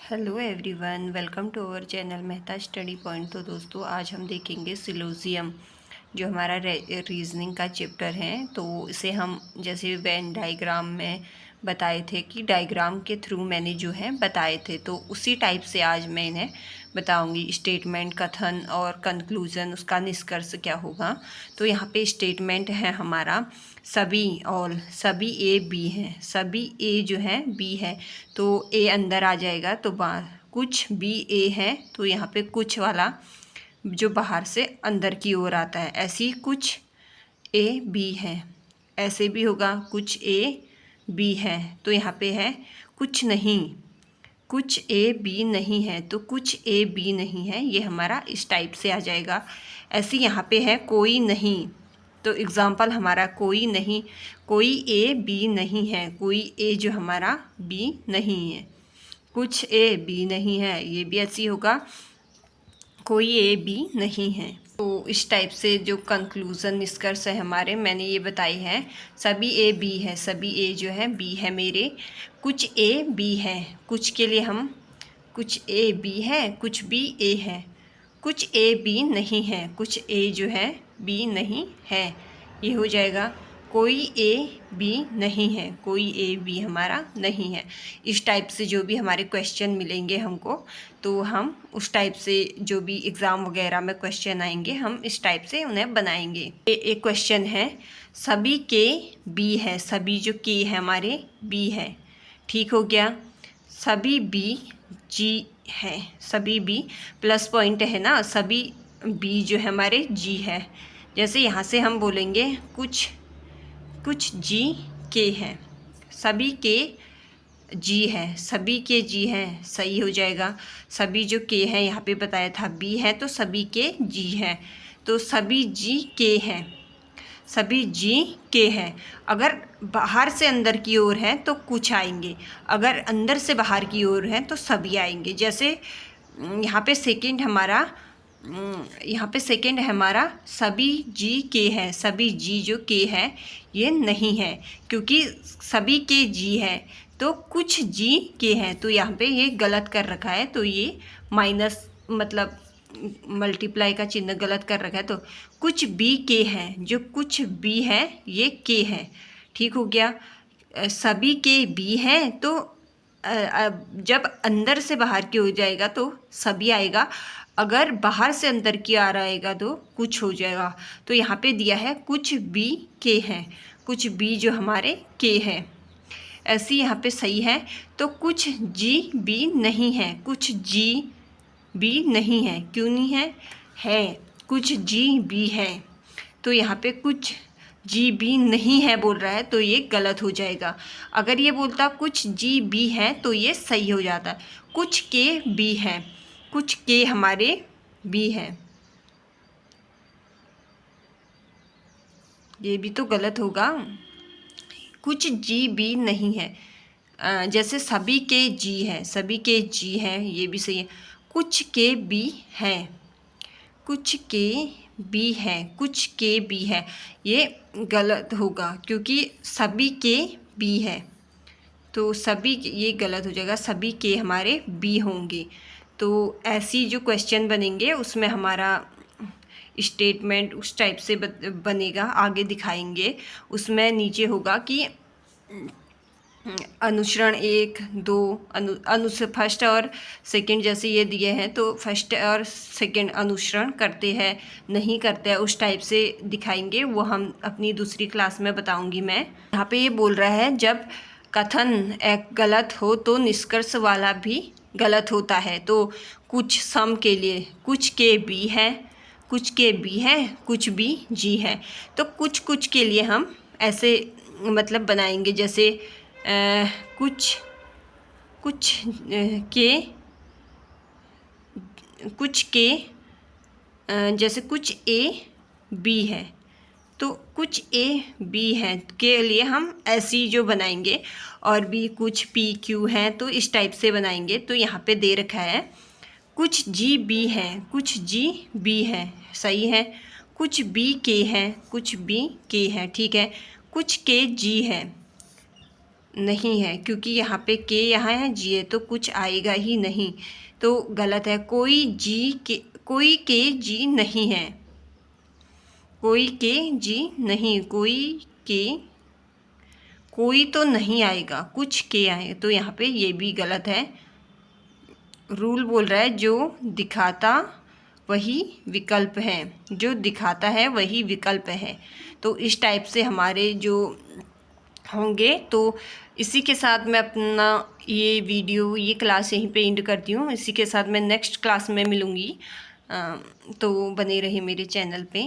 Hello everyone, welcome to our channel Mehta study point. तो दोस्तों, आज हम देखेंगे सिलोजियम, जो हमारा रीजनिंग का चैप्टर है। तो इसे हम जैसे वेन डायग्राम में बताए थे कि डायग्राम के थ्रू मैंने जो है बताए थे, तो उसी टाइप से आज मैं इन्हें बताऊंगी। स्टेटमेंट, कथन और कंक्लूजन, उसका निष्कर्ष क्या होगा। तो यहाँ पे स्टेटमेंट है हमारा सभी, ऑल, सभी ए बी हैं, सभी ए जो है बी है, तो ए अंदर आ जाएगा। तो कुछ बी ए है, तो यहाँ पे कुछ वाला जो बाहर से अंदर की ओर आता है, ऐसी कुछ ए बी है। ऐसे भी होगा कुछ ए बी है, तो यहाँ पे है कुछ नहीं, कुछ ए बी नहीं है, तो कुछ ए बी नहीं है, ये हमारा इस टाइप से आ जाएगा। ऐसे यहाँ पे है कोई नहीं, तो एग्ज़ाम्पल हमारा कोई नहीं, कोई ए बी नहीं है, कोई ए जो हमारा बी नहीं है, कुछ ए बी नहीं है, ये भी ऐसी होगा, कोई ए बी नहीं है। तो इस टाइप से जो कंक्लूज़न, निष्कर्ष है हमारे, मैंने ये बताई है। सभी ए बी है, सभी ए जो है बी है मेरे, कुछ ए बी है, कुछ के लिए हम कुछ ए बी है, कुछ बी ए है, कुछ ए बी नहीं है, कुछ ए जो है बी नहीं है, ये हो जाएगा। कोई ए बी नहीं है, कोई ए बी हमारा नहीं है। इस टाइप से जो भी हमारे क्वेश्चन मिलेंगे हमको, तो हम उस टाइप से जो भी एग्ज़ाम वगैरह में क्वेश्चन आएंगे, हम इस टाइप से उन्हें बनाएंगे। एक क्वेश्चन है, सभी के बी है, सभी जो के है हमारे बी है, ठीक हो गया। सभी बी जी है, सभी बी प्लस पॉइंट है ना, सभी बी जो है हमारे जी है। जैसे यहाँ से हम बोलेंगे कुछ जी के हैं, सभी के जी है, सभी के जी हैं, सही हो जाएगा। सभी जो के हैं यहाँ पे बताया था बी है, तो सभी के जी हैं, तो सभी जी के हैं, सभी जी के हैं। अगर बाहर से अंदर की ओर हैं तो कुछ आएंगे, अगर अंदर से बाहर की ओर हैं तो सभी आएंगे। जैसे यहाँ पे सेकंड हमारा, यहाँ पे सेकंड है हमारा सभी जी के हैं, सभी जी जो के है ये नहीं है, क्योंकि सभी के जी है, तो कुछ जी के हैं, तो यहाँ पे ये गलत कर रखा है, तो ये माइनस, मतलब मल्टीप्लाई का चिन्ह गलत कर रखा है। तो कुछ बी के हैं, जो कुछ बी है ये के हैं, ठीक हो गया। सभी के बी हैं, तो जब अंदर से बाहर की हो जाएगा तो सभी आएगा, अगर बाहर से अंदर की आ रहेगा तो कुछ हो जाएगा। तो यहाँ पे दिया है कुछ बी के हैं, कुछ बी जो हमारे के हैं, ऐसी यहाँ पे सही है। तो कुछ जी बी नहीं है, कुछ जी बी नहीं है, क्यों नहीं है, है, कुछ जी बी है, तो यहाँ पे कुछ जी बी नहीं है बोल रहा है, तो ये गलत हो जाएगा। अगर ये बोलता कुछ जी बी है तो ये सही हो जाता है। कुछ के बी है, कुछ के हमारे बी है, ये भी तो गलत होगा। कुछ जी बी नहीं है, जैसे सभी के जी है, सभी के जी है, ये भी सही है। कुछ के बी है, कुछ के बी है, कुछ के बी है, ये गलत होगा, क्योंकि सभी के बी है, तो सभी ये गलत हो जाएगा, सभी के हमारे बी होंगे। तो ऐसी जो क्वेश्चन बनेंगे उसमें हमारा स्टेटमेंट उस टाइप से बनेगा, आगे दिखाएंगे। उसमें नीचे होगा कि अनुसरण 1 2 फर्स्ट और सेकंड जैसे ये दिए हैं, तो फर्स्ट और सेकंड अनुसरण करते हैं नहीं करते हैं, उस टाइप से दिखाएंगे। वो हम अपनी दूसरी क्लास में बताऊंगी मैं। यहाँ पे ये बोल रहा है, जब कथन एक गलत हो तो निष्कर्ष वाला भी गलत होता है। तो कुछ सम के लिए कुछ के बी है, कुछ के बी है, कुछ बी जी है, तो कुछ के लिए हम ऐसे मतलब बनाएंगे, जैसे कुछ के जैसे कुछ ए बी है, तो कुछ ए बी है के लिए हम ऐसी जो बनाएंगे, और भी कुछ पी क्यू है तो इस टाइप से बनाएंगे। तो यहाँ पे दे रखा है कुछ जी बी है, कुछ जी बी है, सही है। कुछ बी के हैं, कुछ बी के हैं, ठीक है। कुछ के जी है, नहीं है, क्योंकि यहाँ पे के यहाँ है, जी है, तो कुछ आएगा ही नहीं, तो गलत है। कोई के जी नहीं है, कोई के जी नहीं, कोई तो नहीं आएगा, कुछ के आए, तो यहाँ पे ये भी गलत है। रूल बोल रहा है जो दिखाता वही विकल्प है, जो दिखाता है वही विकल्प है। तो इस टाइप से हमारे जो होंगे। तो इसी के साथ मैं अपना ये वीडियो, ये क्लास यहीं पे एंड करती हूँ। इसी के साथ मैं नेक्स्ट क्लास में मिलूँगी। तो बने रहिए मेरे चैनल पे।